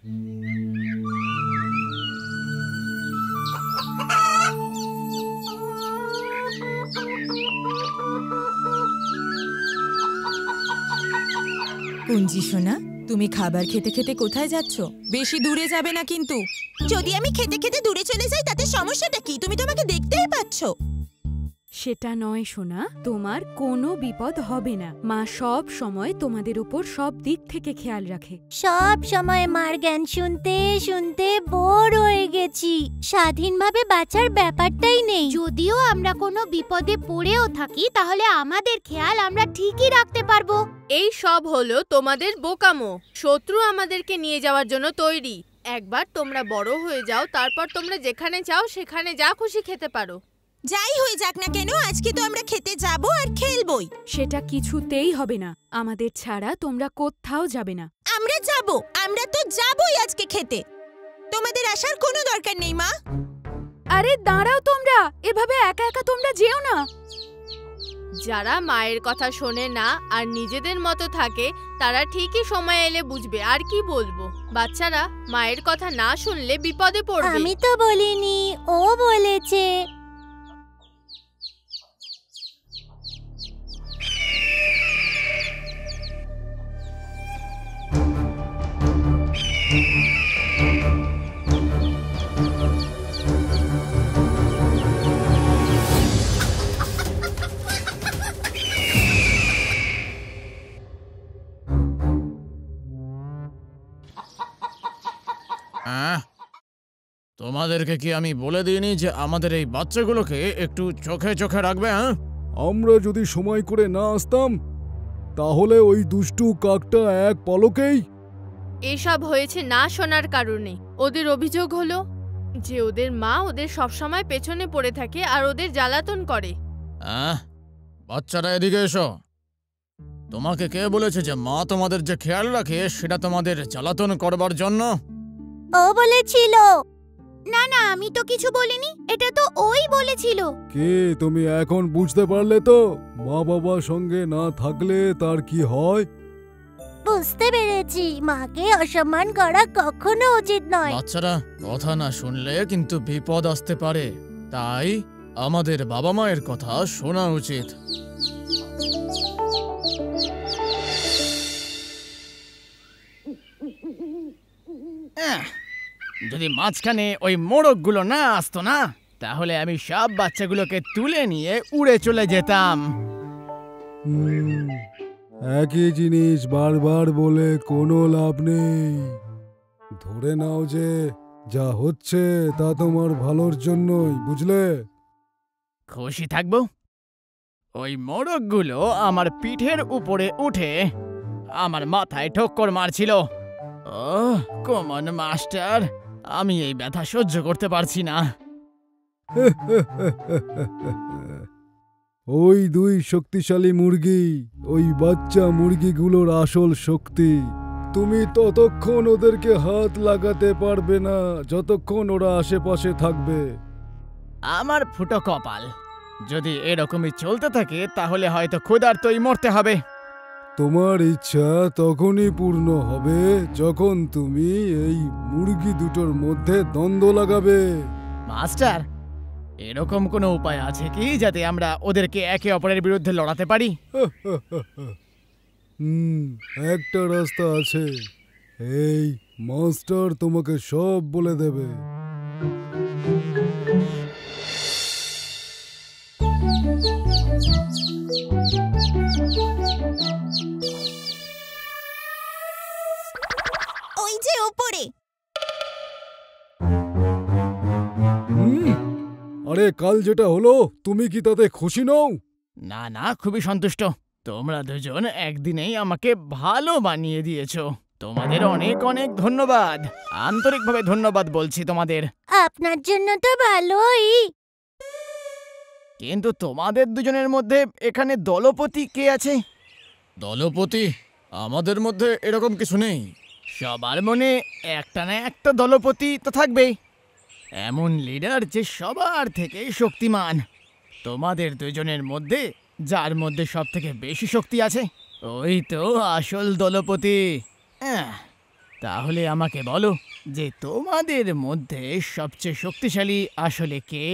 কুঞ্জি সোনা, তুমি খাবার খেতে খেতে কোথায় যাচ্ছ? বেশি দূরে যাবে না কিন্তু। যদি আমি খেতে খেতে দূরে চলে যাই তাতে সমস্যাটা কি? তুমি তো আমাকে দেখতেই পাচ্ছ। সেটা নয় সোনা, তোমার কোনো বিপদ হবে না। মা সব সময় তোমাদের উপর সব দিক থেকে খেয়াল রাখে। সব সময় মার জ্ঞান শুনতে শুনতে বোর হয়ে গেছি। স্বাধীনভাবে বাঁচার ব্যাপারটাই নেই। যদিও আমরা কোনো বিপদে পড়েও থাকি তাহলে আমাদের খেয়াল আমরা ঠিকই রাখতে পারবো। এই সব হলো তোমাদের বোকামো। শত্রু আমাদেরকে নিয়ে যাওয়ার জন্য তৈরি। একবার তোমরা বড় হয়ে যাও, তারপর তোমরা যেখানে চাও সেখানে যা খুশি খেতে পারো। যাই হয়ে যাক না কেন, আজকে তো আমরা খেতে যাব আর খেলবই। সেটা কিছুতেই হবে না। আমাদের ছাড়া তোমরা কোথাও যাবে না। আমরা যাব, আমরা তো যাবই আজকে খেতে। তোমাদের আসার কোনো দরকার নেই মা। আরে দাঁড়াও তোমরা, এভাবে একা একা তোমরা যেও না। যারা মায়ের কথা শোনে না আর নিজেদের মতো থাকে তারা ঠিকই সময় এলে বুঝবে। আর কি বলবো, বাচ্চারা মায়ের কথা না শুনলে বিপদে পড়বে। আমি তো বলিনি, ও বলেছে। তোমাদেরকে কি আমি বলে দিইনি যে আমাদের এই বাচ্চাগুলোকে একটু চোখে চোখে রাখবে? আমরা যদি সময় করে না আসতাম তাহলে ওই দুষ্টু কাকটা এক পলকেই। এসব হয়েছে না শোনার কারণে। ওদের অভিযোগ হলো যে ওদের মা ওদের সবসময় পেছনে পড়ে থাকে আর ওদের জ্বালাতন করে। বাচ্চারা এদিকে এসো। তোমাকে কে বলেছে যে মা তোমাদের যে খেয়াল রাখে সেটা তোমাদের জ্বালাতন করবার জন্য? ও বলেছিল। না না, আমি তো কিছু বলিনি, এটা তো ওই বলেছিল। কে তুমি এখন বুঝতে পারলে তো মা বাবা সঙ্গে না থাকলে তার কি হয়? বুঝতে পেরেছি, মাকে অসম্মান করা কখনো উচিত নয়। বাচ্চারা কথা না শুনলে কিন্তু বিপদ আসতে পারে, তাই আমাদের বাবা মায়ের কথা শোনা উচিত। যদি মাঝখানে ওই মোড়কগুলো না আসতো না তাহলে আমি সব বাচ্চাগুলোকে তুলে নিয়ে উড়ে চলে যেতাম। একই জিনিস বারবার বলে কোনো লাভ নেই। ধরে নাও যে যা হচ্ছে তা তোমার ভালোর জন্যই, বুঝলে? খুশি থাকবো। ওই মোড়কগুলো আমার পিঠের উপরে উঠে আমার মাথায় ঠক্কর মারছিল। ওহ কমন মাস্টার, আমি এই ব্যথা সহ্য করতে পারছি না। ওই দুই শক্তিশালী মুরগি ওই বাচ্চা মুরগিগুলোর আসল শক্তি। তুমি ততক্ষণ ওদেরকে হাত লাগাতে পারবে না যতক্ষণ ওরা আশেপাশে থাকবে। আমার ফুটো কপাল, যদি এরকমই চলতে থাকে তাহলে হয়তো ক্ষুধার্তই মরতে হবে। তোমার ইচ্ছা তখনই পূর্ণ হবে যখন তুমি এই মুরগি দুটোর মধ্যে দ্বন্দ্ব লাগাবে। মাস্টার, এরকম কোনো উপায় আছে কি যাতে আমরা ওদেরকে একে অপরের বিরুদ্ধে লড়াতে পারি? একটা রাস্তা আছে। এই মাস্টার তোমাকে সব বলে দেবে। ওই যে ওপরে। আরে কাল যেটা হলো তুমি কি তাতে খুশি নও? না না, খুবই সন্তুষ্ট। তোমরা দুজন একদিনেই আমাকে ভালো বানিয়ে দিয়েছো। তোমাদের অনেক অনেক ধন্যবাদ। আন্তরিকভাবে ধন্যবাদ বলছি তোমাদের। আপনার জন্য তো ভালোই। কিন্তু তোমাদের দুজনের মধ্যে এখানে দলপতি কে আছে? দলপতি? আমাদের মধ্যে এরকম কিছু নেই। সবার মনে একটা না একটা দলপতি তো থাকবেই। এমন লিডার যে সবার থেকে শক্তিমান। তোমাদের দুজনের মধ্যে যার মধ্যে সব থেকে বেশি শক্তি আছে ওই তো আসল দলপতি। তাহলে আমাকে বলো যে তোমাদের মধ্যে সবচেয়ে শক্তিশালী আসলে কে?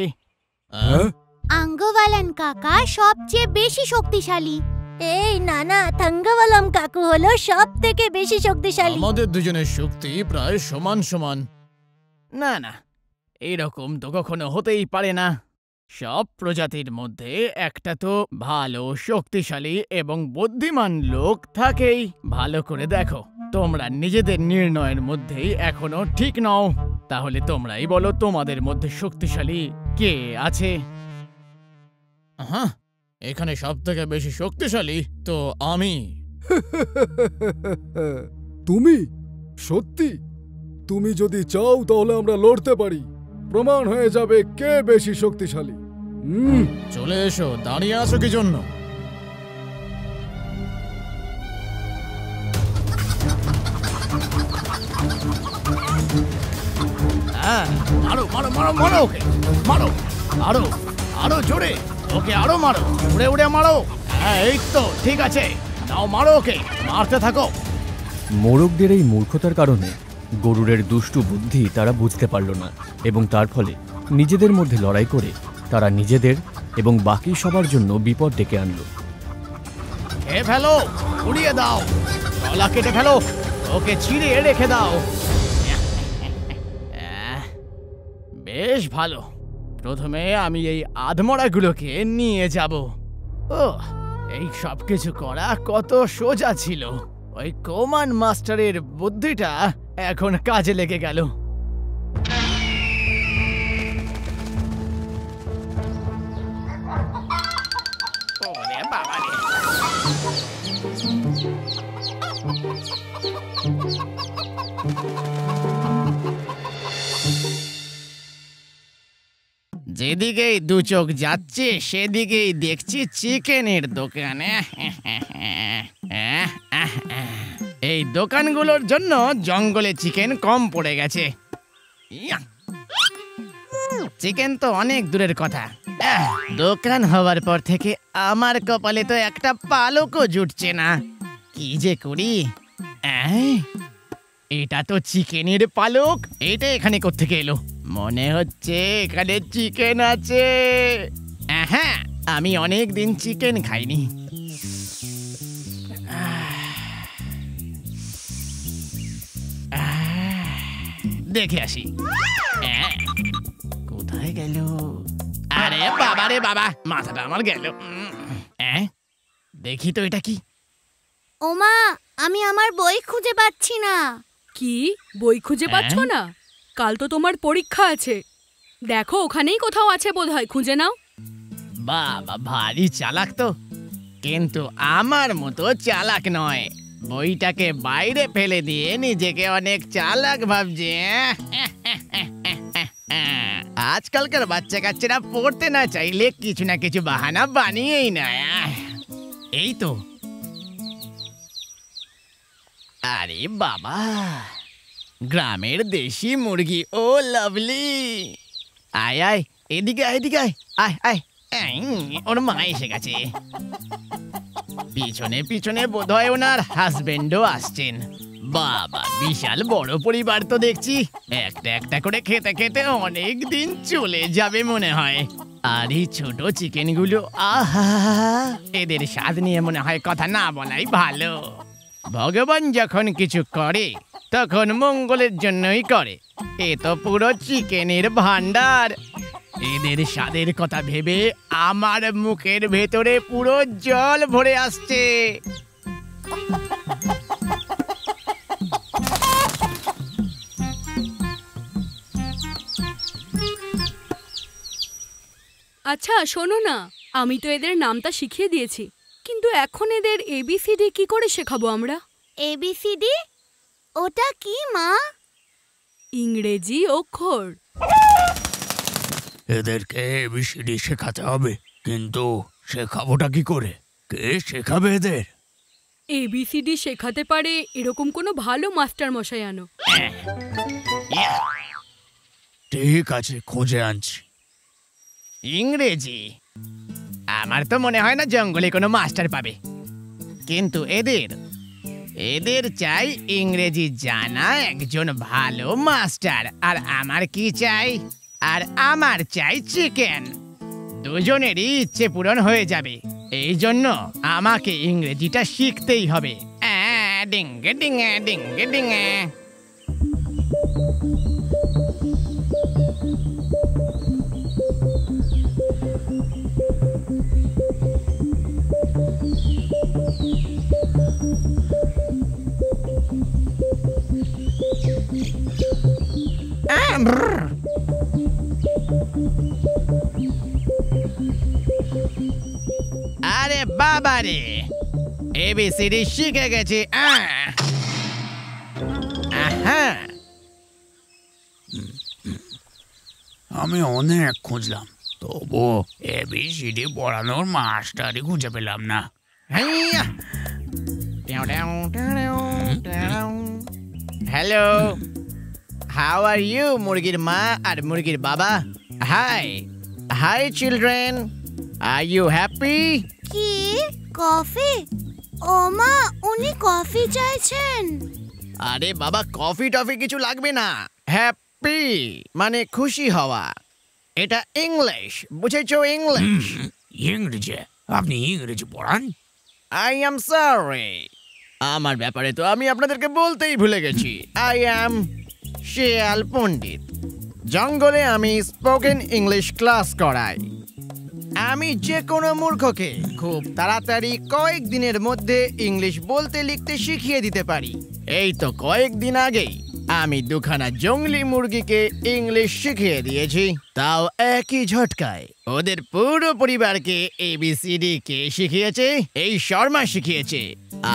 হ্যাঁ? আঙ্গওয়ালান কাকা সবচেয়ে বেশি শক্তিশালী। এই নানা, থাঙ্গাওয়ালাম কাকু হলো সব থেকে বেশি শক্তিশালী। আমাদের দুজনের শক্তি প্রায় সমান সমান। না না, এরকম তো কখনো হতেই পারে না। সব প্রজাতির মধ্যে একটা তো ভালো, শক্তিশালী এবং বুদ্ধিমান লোক থাকেই। ভালো করে দেখো, তোমরা নিজেদের নির্ণয়ের মধ্যেই এখনো ঠিক নও। তাহলে তোমরাই বলো তোমাদের মধ্যে শক্তিশালী কে আছে? হ্যাঁ, এখানে সব থেকে বেশি শক্তিশালী তো আমি। তুমি? সত্যি? তুমি যদি চাও তাহলে আমরা লড়তে পারি। প্রমাণ হয়ে যাবে কে বেশি শক্তিশালী। চলে এসো, দাঁড়িয়ে আছো কি জন্য? হ্যাঁ, মারো মারো মারো মারো ওকে, মারো আরো আরো জোরে, ওকে আরো মারো, উড়ে উড়ে মারো। হ্যাঁ, এই তো ঠিক আছে, নাও মারো ওকে, মারতে থাকো। মোরগদের এই মূর্খতার কারণে গরুরের দুষ্টু বুদ্ধি তারা বুঝতে পারল না, এবং তার ফলে নিজেদের মধ্যে লড়াই করে তারা নিজেদের এবং বাকি সবার জন্য বিপদ ডেকে আনলো। খেয়ে ফেলো, উড়িয়ে দাও, গলা কেটে ফেলো, ওকে ছিঁড়ে রেখে দাও। বেশ ভালো, প্রথমে আমি এই আধমরাগুলোকে নিয়ে যাব। ও, এই সব কিছু করা কত সোজা ছিল। ওই কোমান মাস্টারের বুদ্ধিটা এখন কাজে লেগে গেল। ওরে বাবারে! যেদিকেই দু চোখ যাচ্ছে সেদিকেই দেখছি চিকেনের দোকানে। এই দোকানগুলোর জন্য জঙ্গলে চিকেন কম পড়ে গেছে। চিকেন তো অনেক দূরের কথা, দোকান হওয়ার পর থেকে আমার কপালে তো একটা পালকও জুটছে না। কি যে করি? এটা তো চিকেনের পালক, এটা এখানে কোত্থেকে এলো? মনে হচ্ছে এখানে চিকেন আছে। হ্যাঁ, আমি অনেক দিন চিকেন খাইনি। দেখে আসি কোথায় গেল। আরে বাবা রে বাবা, মাথাটা আমার গেল। দেখি তো এটা কি। ওমা, আমি আমার বই খুঁজে পাচ্ছি না। কি বই খুঁজে পাচ্ছ না? কাল তো তোমার পরীক্ষা আছে। দেখো, ওখানেই কোথাও আছে বোধহয়, খুঁজে নাও। বাবা ভারী চালাক তো, কিন্তু আমার মতো চালাক নয়। বইটাকে বাইরে ফেলে দিয়ে নিজেকে অনেক চালাক ভাবছে। আজকালকার বাচ্চা কাচ্চারা পড়তে না চাইলে কিছু না কিছু বাহানা বানিয়েই নেয়। এই তো, আরে বাবা, গ্রামের দেশি মুরগি। ও লাভলি, আয় আয়, এদিকে আয়, এদিকে আয়, আয় আয়। ওর মা এসে গেছে। পিছনে পিছনে বোধহয় ওনার হাজবেন্ডও আসছেন। বাবা, বিশাল বড় পরিবার তো দেখছি। একটা একটা করে খেতে খেতে অনেক দিন চলে যাবে মনে হয়। আর এই ছোট চিকেনগুলো, আহা, এদের স্বাদ নিয়ে মনে হয় কথা না বলাই ভালো। ভগবান যখন কিছু করে তখন মঙ্গলের জন্যই করে। এ তো পুরো চিকেনের ভান্ডার। এদের স্বাদের কথা ভেবে আমার মুখের ভেতরে পুরো জল ভরে আসছে। আচ্ছা শোনো না, আমি তো এদের নামটা শিখিয়ে দিয়েছি, কিন্তু এখন এদের এবিসিডি কি করে শেখাবো আমরা? এবিসিডি? ওটা কি মা? ইংরেজি অক্ষর। এদেরকে এবিসিডি শেখাতে হবে, কিন্তু শেখাবোটা কি করে? কে শেখাবে এদের? এবিসিডি শেখাতে পারে এরকম কোনো ভালো মাস্টার মশাই আনো। ঠিক আছে, খোঁজে আনছি। ইংরেজি? আমার তো মনে হয় না জঙ্গলে কোনো মাস্টার পাবে। কিন্তু এদের চাই ইংরেজি জানা একজন ভালো মাস্টার, আর আমার কি চাই? আর আমার চাই চিকেন। দুজনেরই ইচ্ছে পূরণ হয়ে যাবে। এই জন্য আমাকে ইংরেজিটা শিখতেই হবে। ডিঙ্গে ডিঙ্গে ডিঙ্গে ডিঙ্গে। আরে বাবা রে, এবিসিডি শিখে গেছি। আমি অনেক খুঁজলাম, তবু এবিসিডি পড়ানোর মাস্টারই খুঁজে পেলাম না। হ্যালো, হাউ আর ইউ মুরগির মা আর মুরগির বাবা? Hi hi children, are you happy? কি কফি? ও মা, উনি কফি চাইছেন। আরে বাবা, কফি টফি কিছু লাগবে না। হ্যাপি মানে খুশি হওয়া। এটা ইংলিশ, বুঝেছো? ইংলিশ। ইংরেজি? আপনি ইংরেজি পড়ান? আই এম সরি, আমার ব্যাপারে তো আমি আপনাদেরকে বলতেই ভুলে গেছি। আই এম শিয়াল পণ্ডিত। জঙ্গলে আমি স্পোকেন ইংলিশ ক্লাস করাই। আমি যে কোনো মূর্খকে খুব তাড়াতাড়ি কয়েকদিনের মধ্যে ইংলিশ বলতে লিখতে শিখিয়ে দিতে পারি। এই তো কয়েকদিন আগেই আমি দুখানা জঙ্গলি মুরগিকে ইংলিশ শিখিয়ে দিয়েছি, তাও একই ঝটকায়। ওদের পুরো পরিবারকে এবিসিডি কে শিখিয়েছে? এই শর্মা শিখিয়েছে।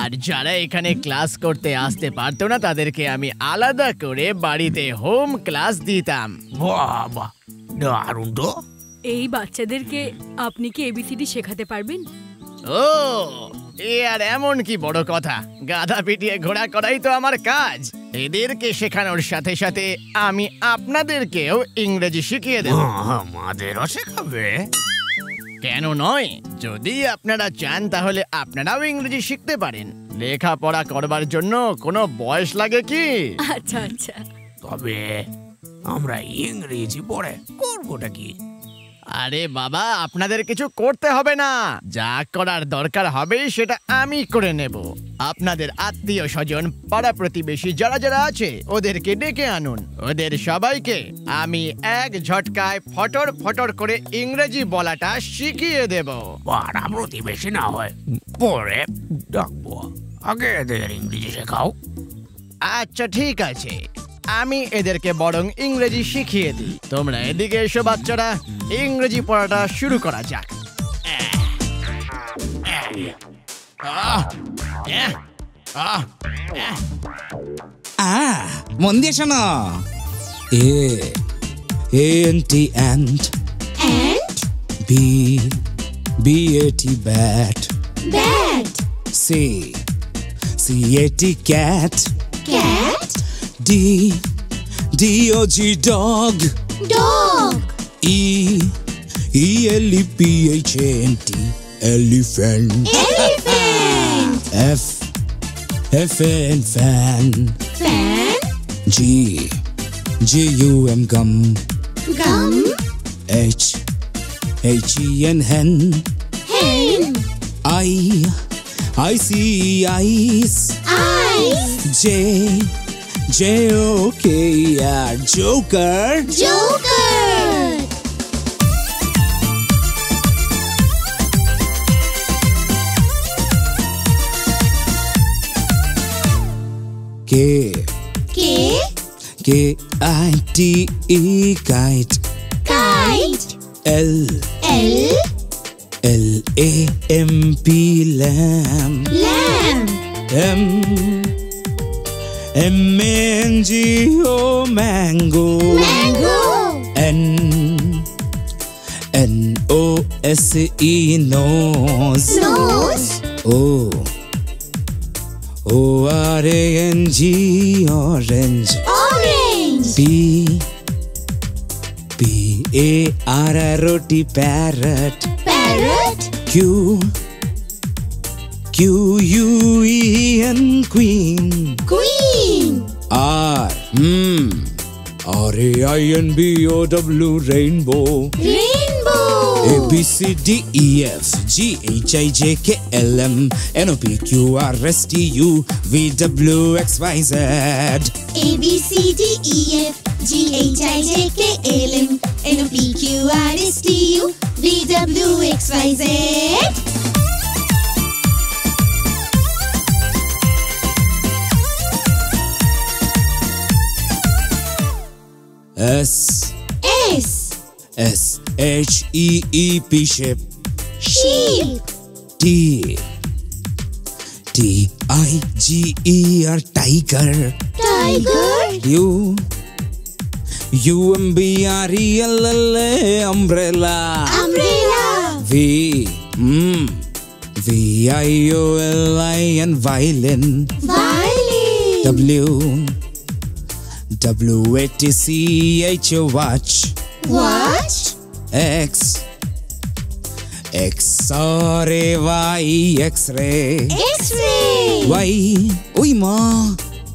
আর যারা এখানে ক্লাস করতে আসতে পারতো না, তাদেরকে আমি আলাদা করে বাড়িতে হোম ক্লাস দিতাম। বাবা, দারুণ তো। এই বাচ্চাদেরকে আপনি কি এবিসিডি শেখাতে পারবেন? ও, এ আর এমন কি বড় কথা? গাধা পিটিয়ে ঘোড়া করাই তো আমার কাজ। এদেরকে শেখানোর সাথে সাথে আমি আপনাদেরকেও ইংরেজি শিখিয়ে দেব। আমাদেরও শেখাবে? কেন নয়? যদি আপনারা চান তাহলে আপনারাও ইংরেজি শিখতে পারেন। লেখাপড়া করবার জন্য কোনো বয়স লাগে কি? আচ্ছা আচ্ছা। তবে আমরা ইংরেজি পড়ে করবোটা কি? আরে বাবা, আপনাদের কিছু করতে হবে না। যা করার দরকার হবে সেটা আমি করে নেব। আপনাদের আত্মীয় স্বজন, পাড়া প্রতিবেশী যারা যারা আছে ওদেরকে ডেকে আনুন। ওদের সবাইকে আমি এক ঝটকায় ফটর ফটর করে ইংরেজি বলাটা শিখিয়ে দেব। পাড়া প্রতিবেশী না হয় পরে ডাকবো, আগে এদের ইংরেজি শেখাও। আচ্ছা ঠিক আছে, আমি এদেরকে বরং ইংরেজি শিখিয়ে দিই। তোমরা এদিকে এসো বাচ্চারা, ইংরেজি পড়াটা শুরু করা যাক। মন দিয়ে শোনো। Anti ant, BAT bat, CAT cat, DOG dog, ELEPHANT, elephant, FN, fan, GUM, gum, HEN, hen, ICE, ice, JOKR, joker. KITE, kite, LAMP, lamb, MNGO, mango, NOSE, nose, ORANG, orange, PARROT, parrot, Queen, queen. Queen. RAINBOW, rainbow. Rainbow. ABCDEF GHIJKLM NOPQRSTU VWXYZ. ABCDEF GHIJKLM NOPQRSTU VWXYZ. S S SHEEP ship. sheep. T TIGER tiger. Tiger. UMBRELLA umbrella. Umbrella. VIOLIN violin. Violin. WATCH watch. Watch. XRAY X-ray. X-ray. Uy ma.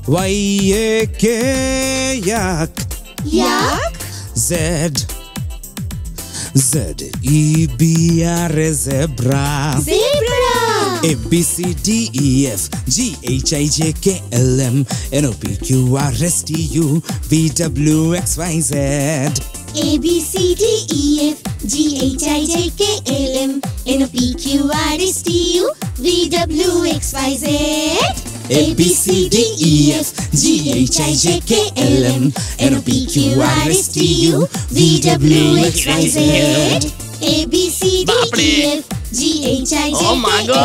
YAK yak. Yak. ZEBR zebra. Zebra. ABCDEF GHIJKLM NOPQRSTU VWXYZ. ABCDEF GHIJKLM NOPQRSTU VWXYZ. ABCDEF GHIJKLM NOPQRSTU VWXYZ. ABCDEF ও মা গো!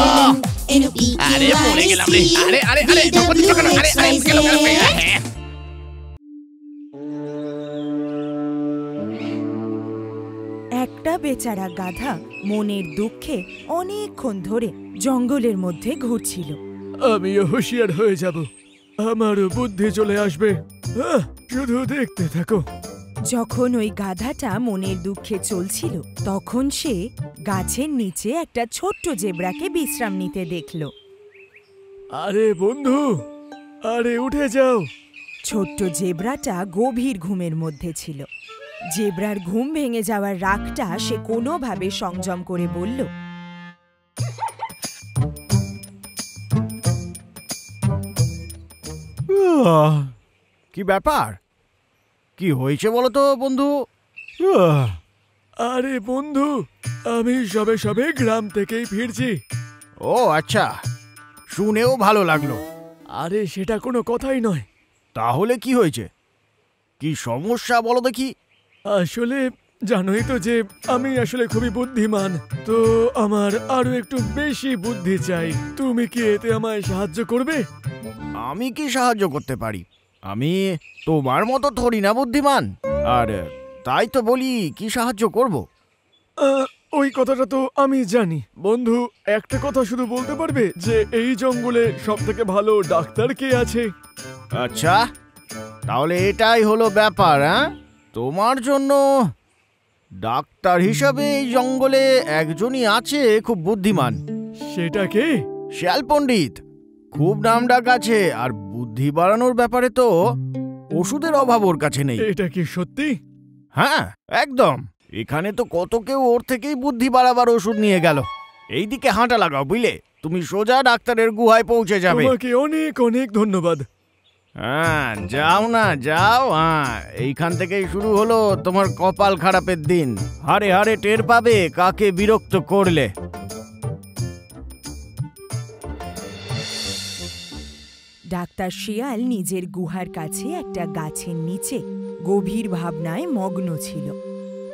আরে পড়ে গেলাম রে! আরে ধোপা দিচ্ছ কেন? আরে গেল। একটা বেচারা গাধা মনের দুঃখে অনেকক্ষণ ধরে জঙ্গলের মধ্যে ঘুরছিল। আমিও হুঁশিয়ার হয়ে যাব, আমারও বুদ্ধি চলে আসবে। শুধু দেখতে থাকো। যখন ওই গাধাটা মনের দুঃখে চলছিল তখন সে গাছের নিচে একটা ছোট্ট জেব্রাকে বিশ্রাম নিতে দেখল। আরে বন্ধু, আরে উঠে যাও। ছোট্ট জেব্রাটা গভীর ঘুমের মধ্যে ছিল। জেব্রার ঘুম ভেঙে যাওয়ার রাগটা সে কোনোভাবে সংযম করে বলল, কি ব্যাপার? কি হয়েছে বলো তো বন্ধু? আরে বন্ধু, আমি সবে গ্রাম থেকেই ফিরছি। ও আচ্ছা, শুনেও ভালো লাগলো। আরে সেটা কোনো কথাই নয়। তাহলে কি হয়েছে? কি সমস্যা বলো দেখি। আসলে জানোই তো যে আমি আসলে খুবই বুদ্ধিমান, তো আমার আরো একটু বেশি বুদ্ধি চাই। তুমি কি এতে আমায় সাহায্য করবে? আমি কি সাহায্য করতে পারি? আমি তোমার মতো থরি না বুদ্ধিমান, আর তাই তো বলি কি সাহায্য করব। ওই কথাটা তো আমি জানি। বন্ধু, একটা কথা শুধু বলতে পারবে যে এই জঙ্গলে সবথেকে ভালো ডাক্তার কে আছে? আচ্ছা, তাহলে এটাই হলো ব্যাপার। তোমার জন্য ডাক্তার হিসাবে এই জঙ্গলে একজনই আছে খুব বুদ্ধিমান। সেটা কে? শিয়াল পণ্ডিত। খুব নামডাক আছে, আর বুদ্ধি বাড়ানোর ব্যাপারে তো ওষুধের অভাব ওর কাছে নেই। এটা কি সত্যি? হ্যাঁ, একদম। এখানে তো কত কেউ ওর থেকেই বুদ্ধি বাড়াবার ওষুধ নিয়ে গেল। এইদিকে হাঁটা লাগাও, বুঝলে? তুমি সোজা ডাক্তারের গুহায় পৌঁছে যাবে। তোমাকে অনেক অনেক ধন্যবাদ। হ্যাঁ, যাও না, যাও। এইখান থেকেই শুরু হলো তোমার কপাল খারাপের দিন। হারে হারে টের পাবে কাকে বিরক্ত করলে। ডাক্তার শিয়াল নিজের গুহার কাছে একটা গাছের নিচে গভীর ভাবনায় মগ্ন ছিল।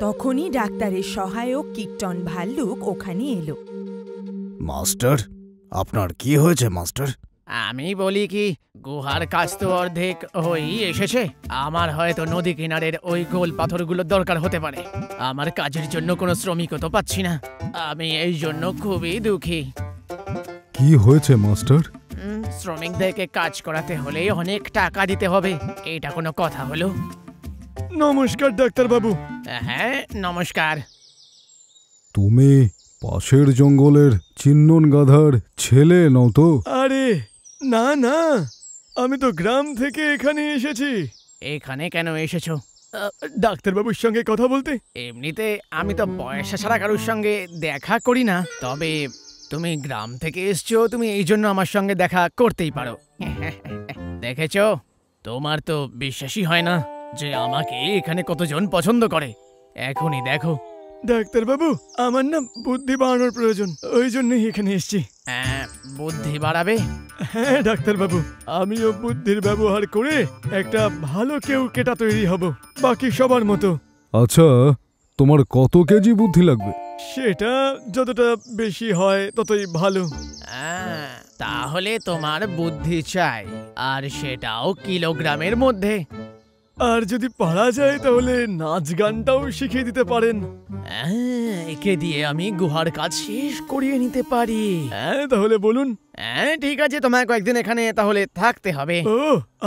তখনই ডাক্তারের সহায়ক কীর্তন ভাল্লুক ওখানে এলো। মাস্টার, আপনার কি হয়েছে মাস্টার? আমি বলি কি, গুহার কাজ তো অর্ধেক হয়েই এসেছে। আমার হয়তো নদী কিনারের ওই গোল পাথরগুলোর দরকার হতে পারে। আমার কাজের জন্য কোনো শ্রমিকও তো পাচ্ছি না। আমি এই জন্য খুবই দুঃখী। কি হয়েছে মাস্টার? শ্রমিকদেরকে কাজ করাতে হলে অনেক টাকা দিতে হবে। এটা কোনো কথা হলো? নমস্কার ডাক্তার বাবু। হ্যাঁ, নমস্কার। তুমি পাশের জঙ্গলের চিন্নন গাধার ছেলে নও তো? আরে না না, আমি তো গ্রাম থেকে এখানে এসেছি। এখানে কেন এসেছো? ডাক্তারবাবুর সঙ্গে কথা বলতে। এমনিতে আমি তো পয়সা ছাড়া কারোর সঙ্গে দেখা করি না, তবে তুমি গ্রাম থেকে এসছো, তুমি এই জন্য আমার সঙ্গে দেখা করতেই পারো। দেখেছো, তোমার তো বিশ্বাসই হয় না যে আমাকে এখানে কতজন পছন্দ করে। এখনই দেখো। ডাক্তারবাবু, আমার না বুদ্ধি বাড়ানোর প্রয়োজন, ওই জন্যই এখানে এসেছি। বুদ্ধি বাড়াবে? হ্যাঁ ডাক্তারবাবু, আমিও বুদ্ধির ব্যবহার করে একটা ভালো কেউ কেটা তৈরি হব, বাকি সবার মতো। আচ্ছা, তোমার কত কেজি বুদ্ধি লাগবে? সেটা যতটা বেশি হয় ততই ভালো। তাহলে তোমার বুদ্ধি চাই, আর সেটাও কিলোগ্রামের মধ্যে। আর যদি পারা যায় তাহলে নাচ গানটাও শিখিয়ে দিতে পারেন। একে দিয়ে আমি গুহার কাজ শেষ করিয়ে নিতে পারি। হ্যাঁ তাহলে বলুন। ঠিক আছে, তোমায় কয়েকদিন এখানে তাহলে থাকতে হবে। ও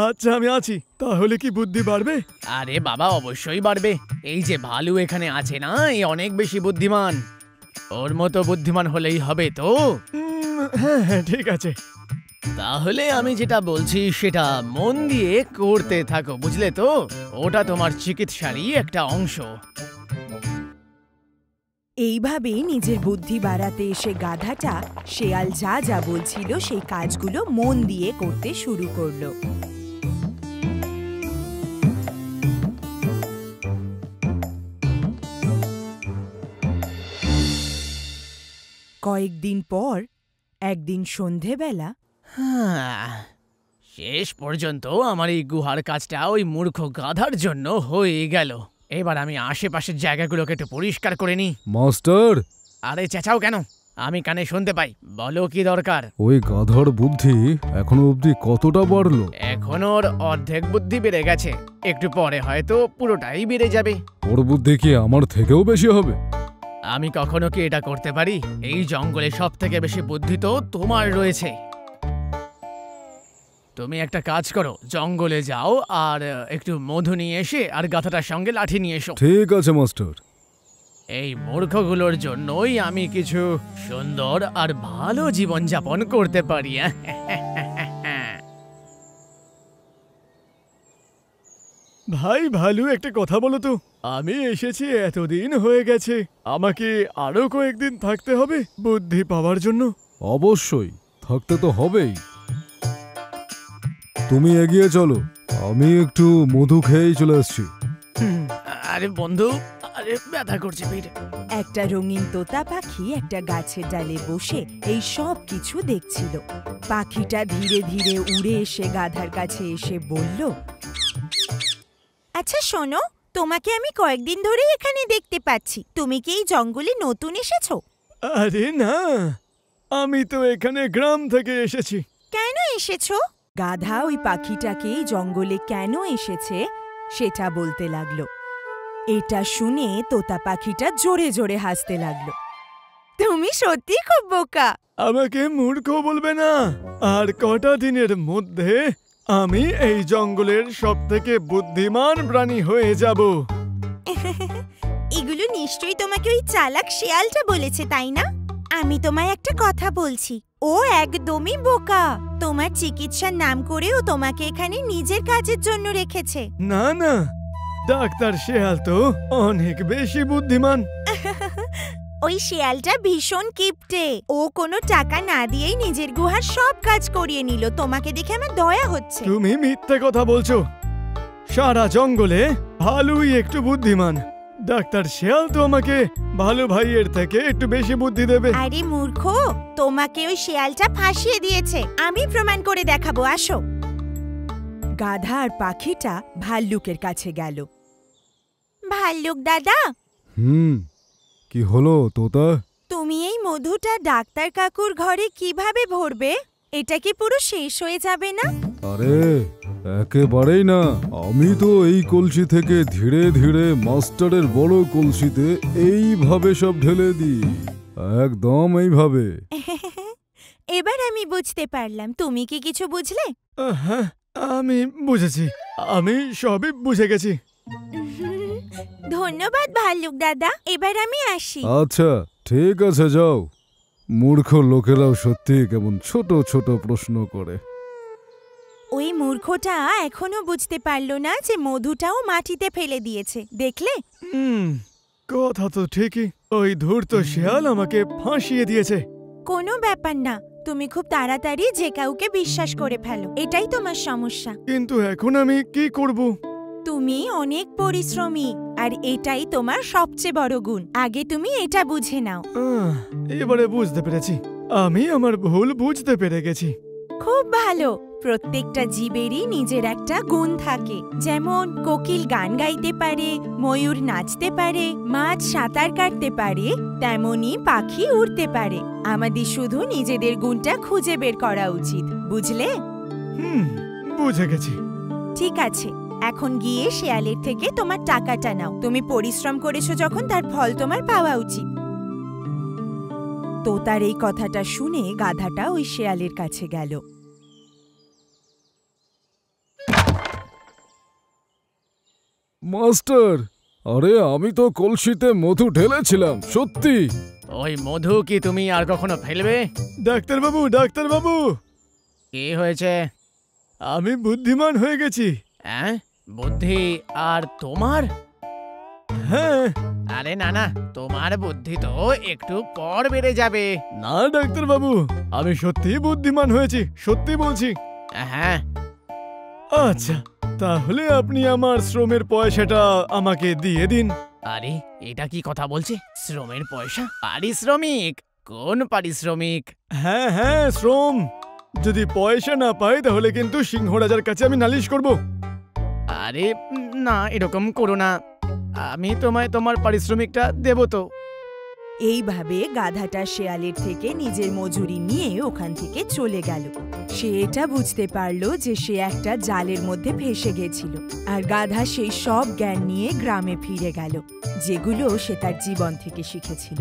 আচ্ছা, আমি আছি। তাহলে কি বুদ্ধি বাড়বে? আরে বাবা, অবশ্যই বাড়বে। এই যে ভালু এখানে আছে না, এই অনেক বেশি বুদ্ধিমান। ওর মতো বুদ্ধিমান হলেই হবে তো? হ্যাঁ হ্যাঁ ঠিক আছে। তাহলে আমি যেটা বলছি সেটা মন দিয়ে করতে থাকো, বুঝলে তো? ওটা তোমার চিকিৎসারই একটা অংশ। এইভাবে নিজের বুদ্ধি বাড়াতে এসে গাধাটা শেয়াল যা যা বলছিল সেই কাজগুলো মন দিয়ে করতে শুরু করলো। কয়েকদিন পর একদিন সন্ধেবেলা শেষ পর্যন্ত আমার এই গুহার কাজটা ওই মূর্খ গাধার জন্য হয়ে গেল। এবার আমি আশেপাশের জায়গাগুলোকে একটু পরিষ্কার করে নি। মাস্টার! আরে চেঁচাও কেন? আমি কানে শুনতে পাই। বলো কি দরকার? ওই গাধার বুদ্ধি এখনো অবধি কতটা বাড়লো? এখন ওর অর্ধেক বুদ্ধি বেড়ে গেছে, একটু পরে হয়তো পুরোটাই বেড়ে যাবে। ওর বুদ্ধি কি আমার থেকেও বেশি হবে? আমি কখনো কি এটা করতে পারি? এই জঙ্গলে সব থেকে বেশি বুদ্ধি তো তোমার রয়েছে। তুমি একটা কাজ করো, জঙ্গলে যাও আর একটু মধু নিয়ে এসে আর গাধাটার সঙ্গে লাঠি নিয়ে এসো। ঠিক আছে মাস্টার। এই মূর্খগুলোর জন্যই আমি কিছু সুন্দর আর ভালো জীবন যাপন করতে পারি। ভাই ভালু, একটা কথা বলো তো। আমি এসেছি এতদিন হয়ে গেছে, আমাকে আরো কয়েকদিন থাকতে হবে বুদ্ধি পাওয়ার জন্য। অবশ্যই থাকতে তো হবেই। তুমি এগিয়ে চলো, আমি একটু মধু খেয়েই চলে আসছি। আরে বন্ধু, আরে ব্যথা করছে পেট। একটা রঙিন তোতা পাখি একটা গাছের ডালে বসে এই সব কিছু দেখছিল। পাখিটা ধীরে ধীরে উড়ে এসে গাধার কাছে এসে বলল, আচ্ছা শোনো, তোমাকে আমি কয়েকদিন ধরেই এখানে দেখতে পাচ্ছি। তুমি কি এই জঙ্গলে নতুন এসেছো? আরে না, আমি তো এখানে গ্রাম থেকে এসেছি। কেন এসেছো? গাধা ওই পাখিটাকে জঙ্গলে কেন এসেছে সেটা বলতে লাগলো। এটা শুনে তোতা পাখিটা জোরে জোরে হাসতে লাগলো। তুমি সত্যি খুব বোকা। আমাকে মূর্খ বলবে না। আর কটা দিনের মধ্যে আমি এই জঙ্গলের সবথেকে বুদ্ধিমান প্রাণী হয়ে যাব। এগুলো নিশ্চয়ই তোমাকে ওই চালাক শিয়ালটা বলেছে, তাই না? আমি তোমায় একটা কথা বলছি, ও একদমই বোকা। তোমার চিকিৎসার নাম করেও তোমাকে এখানে নিজের কাজের জন্য রেখেছে। না না, ডাক্তার শিয়াল তো অনেক বেশি বুদ্ধিমান। ওই শিয়ালটা ভীষণ কিপটে। ও কোনো টাকা না দিয়েই নিজের গুহার সব কাজ করিয়ে নিল। তোমাকে দেখে আমার দয়া হচ্ছে। তুমি মিথ্যে কথা বলছো। সারা জঙ্গলে ভালুই একটু বুদ্ধিমান। ডাক্তার শিয়াল তো আমাকে ভালো ভাইয়ের থেকে একটু বেশি বুদ্ধি দেবে। আরে মূর্খ, তোমাকে ওই শিয়ালটা ফাঁসিয়ে দিয়েছে। আমি প্রমাণ করে দেখাবো, আসো। গাধা আর পাখিটা ভাল্লুকের কাছে গেল। ভাল্লুক দাদা। কি হলো তোতা? তুমি এই মধুটা ডাক্তার কাকুর ঘরে কিভাবে ভরবে? এটা কি পুরো শেষ হয়ে যাবে না? আরে একেবারেই না, আমি তো এই কলসি থেকে ধীরে ধীরে মাস্টারের বড় কলসিতে এইভাবে সব ঢেলে দিই, একদম এইভাবে। এবার আমি বুঝতে পারলাম। তুমি কি কিছু বুঝলে? হ্যাঁ, আমি বুঝেছি। আমি সবই বুঝে গেছি। ধন্যবাদ ভাল্লুক দাদা, এবার আমি আসি। আচ্ছা, ঠিক আছে, যাও। মূর্খ লোকেরাও সত্যি কেমন ছোট ছোট প্রশ্ন করে। ওই মূর্খটা এখনো বুঝতে পারলো না যে মধুটাও মাটিতে ফেলে দিয়েছে, দেখলে? কথা তো ঠিকই। ওই ধূর্ত শেয়াল আমাকে ফাঁসিয়ে দিয়েছে। কোনো ব্যাপার না, তুমি খুব তাড়াতাড়ি যে কাউকে বিশ্বাস করে ফেলো, এটাই তোমার সমস্যা। কিন্তু এখন আমি কি করব? তুমি অনেক পরিশ্রমী, আর এটাই তোমার সবচেয়ে বড় গুণ। আগে তুমি এটা বুঝে নাও। এবারে বুঝতে পেরেছি, আমি আমার ভুল বুঝতে পেরে গেছি। খুব ভালো। প্রত্যেকটা জীবেরই নিজের একটা গুণ থাকে। যেমন কোকিল গান গাইতে পারে, ময়ূর নাচতে পারে, মাছ সাঁতার কাটতে পারে, তেমনি পাখি উড়তে পারে। আমাদের শুধু নিজেদের গুণটা খুঁজে বের করা উচিত, বুঝলে? বুঝে গেছি। ঠিক আছে, এখন গিয়ে শেয়ালের থেকে তোমার টাকাটা নাও। তুমি পরিশ্রম করেছো যখন, তার ফল তোমার পাওয়া উচিত। তোতার এই কথাটা শুনে গাধাটা ওই শেয়ালের কাছে গেল। মাস্টার, আরে আমি তো কলসিতে মধু ঢেলেছিলাম, সত্যি। ওই মধু কি তুমি আর কখনো ফেলবে? ডাক্তারবাবু, ডাক্তারবাবু, কি হয়েছে? আমি বুদ্ধিমান হয়ে গেছি। হ্যাঁ, বুদ্ধি আর তোমার? হ্যাঁ। আরে না না, তোমার বুদ্ধি তো একটু পর বেড়ে যাবে। না ডাক্তারবাবু, আমি সত্যি বুদ্ধিমান হয়েছি, সত্যি বলছি। হ্যাঁ। আচ্ছা, তাহলে আপনি আমার শ্রমের পয়সাটা আমাকে দিয়ে দিন। আরে এটা কি কথা বলছে? শ্রমের পয়সা? পারিশ্রমিক? কোন পারিশ্রমিক? হ্যাঁ হ্যাঁ, শ্রম। যদি পয়সা না পাই তাহলে কিন্তু সিংহরাজার কাছে আমি নালিশ করব। আরে না, এরকম করো না। আমি তোমায় তোমার পারিশ্রমিকটা দেব তো। এইভাবে গাধাটা শেয়ালের থেকে নিজের মজুরি নিয়ে ওখান থেকে চলে গেল। সে এটা বুঝতে পারল যে সে একটা জালের মধ্যে ফেঁসে গেছিল, আর গাধা সেই সব জ্ঞান নিয়ে গ্রামে ফিরে গেল, যেগুলো সে তার জীবন থেকে শিখেছিল।